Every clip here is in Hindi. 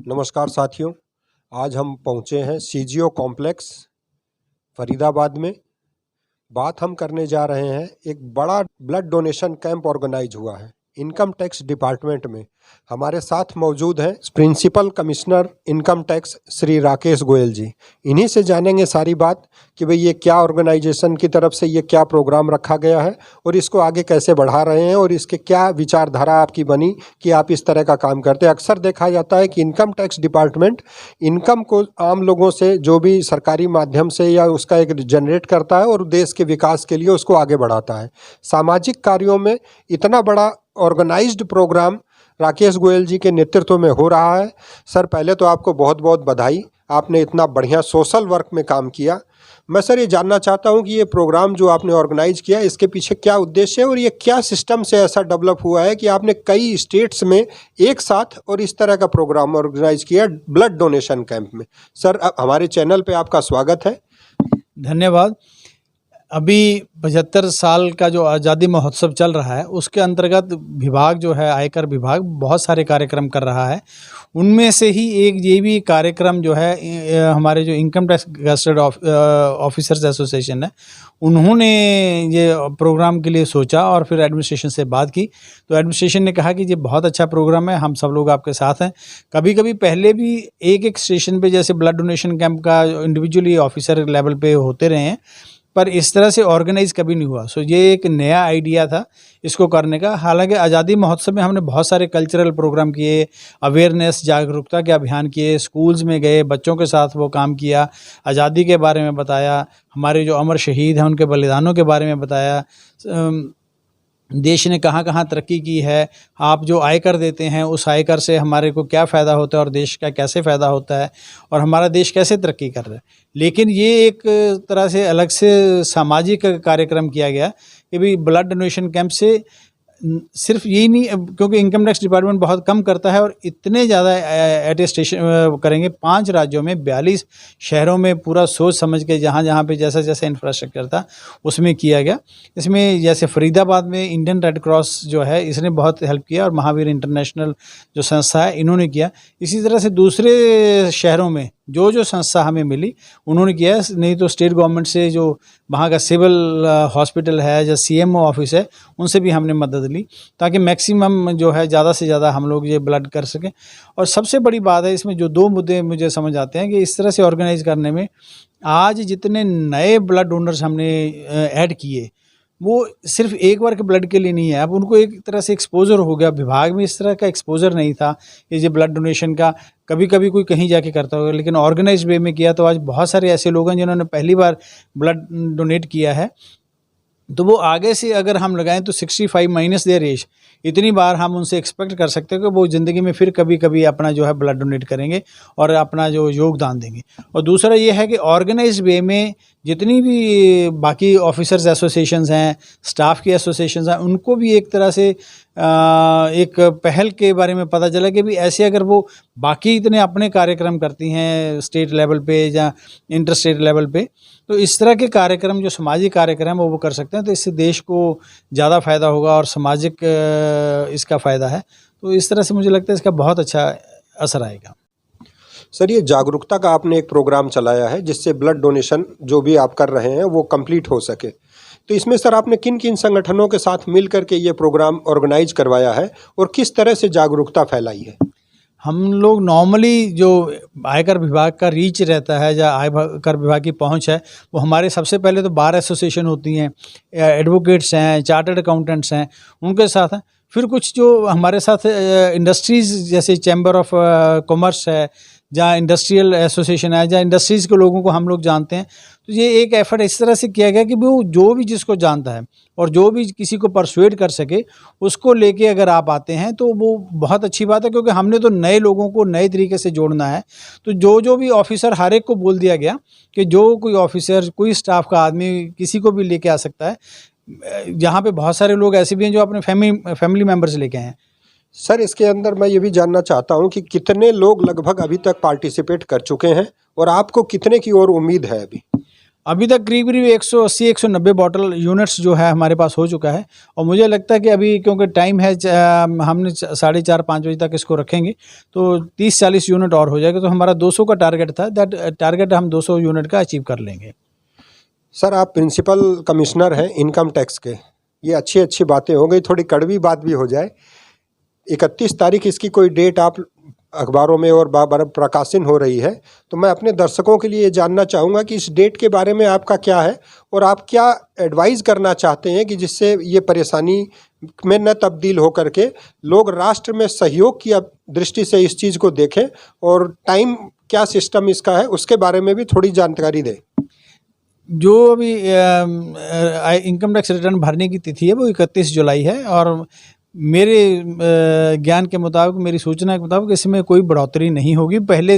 नमस्कार साथियों, आज हम पहुँचे हैं सीजीओ कॉम्प्लेक्स फरीदाबाद में। बात हम करने जा रहे हैं, एक बड़ा ब्लड डोनेशन कैंप ऑर्गेनाइज हुआ है इनकम टैक्स डिपार्टमेंट में। हमारे साथ मौजूद हैं principal commissioner income tax Shri Rakesh Goyal ji. इन्हीं से जानेंगे सारी बात कि भाई ये क्या ऑर्गेनाइजेशन की तरफ से ये क्या प्रोग्राम रखा गया है और इसको आगे कैसे बढ़ा रहे हैं और इसके क्या विचारधारा आपकी बनी कि आप इस तरह का काम करते हैं। अक्सर देखा जाता है कि इनकम टैक्स डिपार्टमेंट इनकम को आम लोगों से जो भी सरकारी माध्यम से या उसका एक जनरेट करता है और देश के विकास के लिए उसको आगे बढ़ाता है। सामाजिक कार्यों में इतना बड़ा ऑर्गेनाइज्ड प्रोग्राम राकेश गोयल जी के नेतृत्व में हो रहा है। सर, पहले तो आपको बहुत बहुत बधाई, आपने इतना बढ़िया सोशल वर्क में काम किया। मैं सर ये जानना चाहता हूँ कि ये प्रोग्राम जो आपने ऑर्गेनाइज किया, इसके पीछे क्या उद्देश्य है और ये क्या सिस्टम से ऐसा डेवलप हुआ है कि आपने कई स्टेट्स में एक साथ और इस तरह का प्रोग्राम ऑर्गेनाइज किया ब्लड डोनेशन कैंप में। सर, हमारे चैनल पे आपका स्वागत है। धन्यवाद। अभी 75 साल का जो आज़ादी महोत्सव चल रहा है, उसके अंतर्गत विभाग जो है, आयकर विभाग बहुत सारे कार्यक्रम कर रहा है। उनमें से ही एक ये भी कार्यक्रम जो है, हमारे जो income tax gazetted officers association है, उन्होंने ये प्रोग्राम के लिए सोचा और फिर एडमिनिस्ट्रेशन से बात की। तो एडमिनिस्ट्रेशन ने कहा कि ये बहुत अच्छा प्रोग्राम है, हम सब लोग आपके साथ हैं। कभी कभी पहले भी एक स्टेशन पे जैसे ब्लड डोनेशन कैंप का इंडिविजुअली ऑफिसर लेवल पे होते रहे हैं, पर इस तरह से ऑर्गेनाइज कभी नहीं हुआ। सो ये एक नया आइडिया था इसको करने का। हालांकि आज़ादी महोत्सव में हमने बहुत सारे कल्चरल प्रोग्राम किए, अवेयरनेस जागरूकता के अभियान किए, स्कूल्स में गए, बच्चों के साथ वो काम किया, आज़ादी के बारे में बताया, हमारे जो अमर शहीद हैं उनके बलिदानों के बारे में बताया, देश ने कहाँ कहाँ तरक्की की है, आप जो आयकर देते हैं उस आयकर से हमारे को क्या फ़ायदा होता है और देश का कैसे फ़ायदा होता है और हमारा देश कैसे तरक्की कर रहा है। लेकिन ये एक तरह से अलग से सामाजिक कार्यक्रम किया गया कि भाई ब्लड डोनेशन कैंप से सिर्फ यही नहीं, क्योंकि इनकम टैक्स डिपार्टमेंट बहुत कम करता है और इतने ज़्यादा एटेस्टेशन करेंगे 5 राज्यों में 42 शहरों में पूरा सोच समझ के जहाँ जहाँ पे जैसा जैसा इंफ्रास्ट्रक्चर था उसमें किया गया। इसमें जैसे फरीदाबाद में इंडियन रेड क्रॉस जो है, इसने बहुत हेल्प किया और महावीर इंटरनेशनल जो संस्था है इन्होंने किया। इसी तरह से दूसरे शहरों में जो जो संस्था हमें मिली उन्होंने किया। नहीं तो स्टेट गवर्नमेंट से जो वहाँ का सिविल हॉस्पिटल है या सीएमओ ऑफिस है, उनसे भी हमने मदद ली ताकि मैक्सिमम जो है ज़्यादा से ज़्यादा हम लोग ये ब्लड कर सकें। और सबसे बड़ी बात है इसमें जो 2 मुद्दे मुझे समझ आते हैं कि इस तरह से ऑर्गेनाइज करने में आज जितने नए ब्लड डोनर्स हमने ऐड किए, वो सिर्फ एक बार के ब्लड के लिए नहीं है। अब उनको एक तरह से एक्सपोजर हो गया। विभाग में इस तरह का एक्सपोजर नहीं था कि ये ब्लड डोनेशन का कभी कभी कोई कहीं जाके करता होगा, लेकिन ऑर्गेनाइज वे में किया। तो आज बहुत सारे ऐसे लोग हैं जिन्होंने पहली बार ब्लड डोनेट किया है, तो वो आगे से अगर हम लगाएं तो 65 माइनस देयर एज, इतनी बार हम उनसे एक्सपेक्ट कर सकते हैं कि वो ज़िंदगी में फिर कभी कभी अपना जो है ब्लड डोनेट करेंगे और अपना जो योगदान देंगे। और दूसरा ये है कि ऑर्गेनाइज वे में जितनी भी बाकी ऑफिसर्स एसोसिएशंस हैं, स्टाफ की एसोसिएशंस हैं, उनको भी एक तरह से एक पहल के बारे में पता चला कि भी ऐसे अगर वो बाकी इतने अपने कार्यक्रम करती हैं स्टेट लेवल पे या इंटर स्टेट लेवल पे, तो इस तरह के कार्यक्रम जो सामाजिक कार्यक्रम है वो कर सकते हैं। तो इससे देश को ज़्यादा फ़ायदा होगा और सामाजिक इसका फ़ायदा है। तो इस तरह से मुझे लगता है इसका बहुत अच्छा असर आएगा। सर, ये जागरूकता का आपने एक प्रोग्राम चलाया है जिससे ब्लड डोनेशन जो भी आप कर रहे हैं वो कंप्लीट हो सके। तो इसमें सर आपने किन किन संगठनों के साथ मिल करके ये प्रोग्राम ऑर्गेनाइज करवाया है और किस तरह से जागरूकता फैलाई है? हम लोग नॉर्मली जो आयकर विभाग का रीच रहता है या आयकर विभाग की पहुंच है, वो हमारे सबसे पहले तो बार एसोसिएशन होती हैं, एडवोकेट्स हैं, चार्टर्ड अकाउंटेंट्स हैं, उनके साथ हैं। फिर कुछ जो हमारे साथ इंडस्ट्रीज़ जैसे चैम्बर ऑफ कॉमर्स है, जहाँ इंडस्ट्रियल एसोसिएशन है, जहाँ इंडस्ट्रीज़ के लोगों को हम लोग जानते हैं। तो ये एक एफर्ट इस तरह से किया गया कि वो जो भी जिसको जानता है और जो भी किसी को परसुएड कर सके उसको लेके अगर आप आते हैं तो वो बहुत अच्छी बात है, क्योंकि हमने तो नए लोगों को नए तरीके से जोड़ना है। तो जो भी ऑफिसर, हर एक को बोल दिया गया कि जो कोई ऑफिसर, कोई स्टाफ का आदमी किसी को भी लेके आ सकता है। यहाँ पे बहुत सारे लोग ऐसे भी हैं जो अपने फैमिली मेम्बर्स लेके आए हैं। सर, इसके अंदर मैं ये भी जानना चाहता हूँ कि कितने लोग लगभग अभी तक पार्टिसिपेट कर चुके हैं और आपको कितने की और उम्मीद है अभी? अभी तक करीब 180-190 बॉटल यूनिट्स जो है हमारे पास हो चुका है। और मुझे लगता है कि अभी क्योंकि टाइम है, हमने 4:30-5 बजे तक इसको रखेंगे तो 30-40 यूनिट और हो जाएगा, तो हमारा 200 का टारगेट था। दैट टारगेट हम 200 यूनिट का अचीव कर लेंगे। सर, आप प्रिंसिपल कमिश्नर हैं इनकम टैक्स के, ये अच्छी बातें हो गई, थोड़ी कड़वी बात भी हो जाए। 31 तारीख इसकी कोई डेट आप अखबारों में और बार प्रकाशन हो रही है, तो मैं अपने दर्शकों के लिए जानना चाहूँगा कि इस डेट के बारे में आपका क्या है और आप क्या एडवाइस करना चाहते हैं कि जिससे ये परेशानी में न तब्दील हो करके लोग राष्ट्र में सहयोग की दृष्टि से इस चीज़ को देखें, और टाइम क्या सिस्टम इसका है उसके बारे में भी थोड़ी जानकारी दें। जो अभी इनकम टैक्स रिटर्न भरने की तिथि है वो 31 जुलाई है, और मेरे ज्ञान के मुताबिक, मेरी सूचना के मुताबिक इसमें कोई बढ़ोतरी नहीं होगी। पहले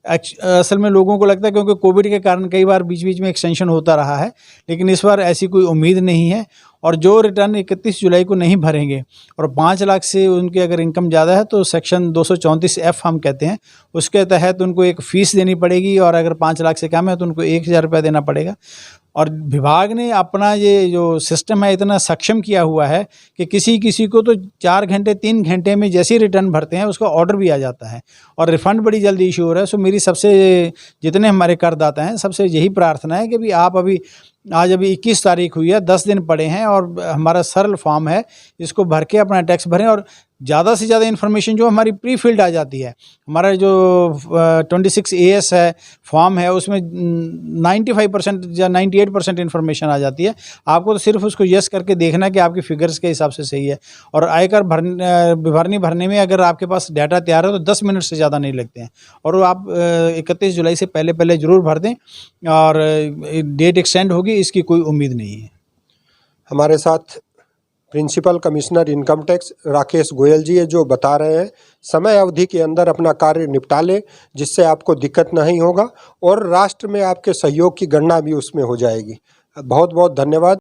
असल में लोगों को लगता है क्योंकि कोविड के कारण कई बार बीच बीच में एक्सटेंशन होता रहा है, लेकिन इस बार ऐसी कोई उम्मीद नहीं है। और जो रिटर्न 31 जुलाई को नहीं भरेंगे और 5 लाख से उनकी अगर इनकम ज़्यादा है तो सेक्शन 234F हम कहते हैं, उसके तहत उनको एक फ़ीस देनी पड़ेगी, और अगर 5 लाख से कम है तो उनको 1000 रुपये देना पड़ेगा। और विभाग ने अपना ये जो सिस्टम है इतना सक्षम किया हुआ है कि किसी को तो 4 घंटे 3 घंटे में जैसे ही रिटर्न भरते हैं उसका ऑर्डर भी आ जाता है, और रिफ़ंड बड़ी जल्दी इशू हो रहा है। सो मेरी सबसे, जितने हमारे करदाता हैं, सबसे यही प्रार्थना है कि भी आप अभी अभी 21 तारीख हुई है, 10 दिन पड़े हैं और हमारा सरल फॉर्म है, इसको भर के अपना टैक्स भरें। और ज़्यादा से ज़्यादा इन्फॉर्मेशन जो हमारी प्री फिल्ड आ जाती है, हमारा जो 26 AS है फॉर्म है, उसमें 95% या 98% इन्फॉर्मेशन आ जाती है। आपको तो सिर्फ उसको यस करके देखना है कि आपकी फिगर्स के हिसाब से सही है। और आयकर भरने में अगर आपके पास डाटा तैयार है तो 10 मिनट से ज़्यादा नहीं लगते हैं, और वो आप 31 जुलाई से पहले ज़रूर भर दें, और डेट एक्सटेंड होगी इसकी कोई उम्मीद नहीं है। हमारे साथ principal commissioner income tax Rakesh Goyal ji है, जो बता रहे हैं समय अवधि के अंदर अपना कार्य निपटा ले, जिससे आपको दिक्कत नहीं होगा और राष्ट्र में आपके सहयोग की गणना भी उसमें हो जाएगी। बहुत बहुत धन्यवाद।